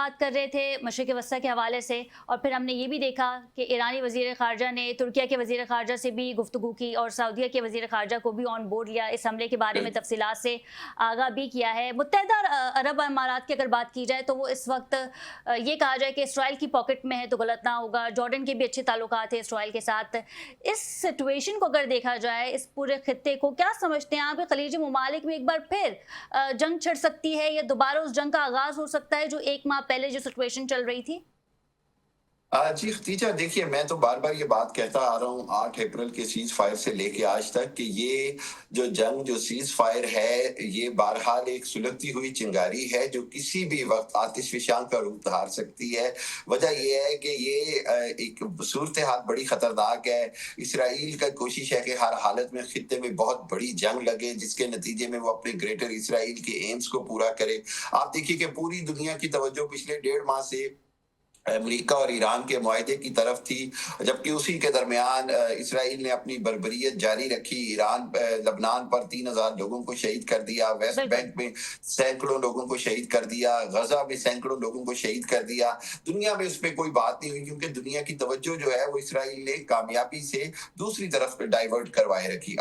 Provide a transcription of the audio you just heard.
बात कर रहे थे मशरिक़ वस्ता के हवाले से, और फिर हमने ये भी देखा कि ईरानी वज़ीर ख़ारजा ने तुर्किया के वज़ीर ख़ारजा से भी गुफ्तगू की और सऊदीया के वज़ीर ख़ारजा को भी ऑन बोर्ड लिया, इस हमले के बारे में तफ़सीलात से आगाह भी किया है। मुत्तहिदा अरब अमारात की अगर बात की जाए तो वो इस वक्त ये कहा जाए कि इसराइल की पॉकेट में है तो गलत ना होगा। जॉर्डन के भी अच्छे ताल्लुकात हैं इसराइल के साथ। इस सिचुएशन को अगर देखा जाए, इस पूरे खित्ते को, क्या समझते हैं आप कि खलीजी ममालिक में एक बार फिर जंग छिड़ सकती है या दोबारा उस जंग का आगाज हो सकता है जो 1 माह पहले जो सिचुएशन चल रही थी? जी खतीजा, देखिए मैं तो बार बार ये बात कहता आ रहा हूँ 8 अप्रैल के सीज फायर से लेके आज तक कि ये जो जंग, जो सीज फायर है, ये बहरहाल एक सुलगती हुई चिंगारी है जो किसी भी वक्त आतिशफशां का रूप धार सकती है। वजह ये है कि ये एक सूरत हाल बड़ी खतरनाक है। इसराइल का कोशिश है कि हर हालत में खित्ते में बहुत बड़ी जंग लगे जिसके नतीजे में वो अपने ग्रेटर इसराइल के एम्स को पूरा करे। आप देखिए कि पूरी दुनिया की तवज्जो पिछले 1.5 माह से अमेरिका और ईरान के मुआहदे की तरफ थी, जबकि उसी के दरमियान इसराइल ने अपनी बर्बरियत जारी रखी। ईरान लबनान पर 3,000 लोगों को शहीद कर दिया, वेस्ट बिल्कुल। बैंक में सैकड़ों लोगों को शहीद कर दिया, गजा में सैकड़ों लोगों को शहीद कर दिया। दुनिया में उस पर कोई बात नहीं हुई क्योंकि दुनिया की तवज्जो जो है वो इसराइल ने कामयाबी से दूसरी तरफ डाइवर्ट करवाए रखी। अब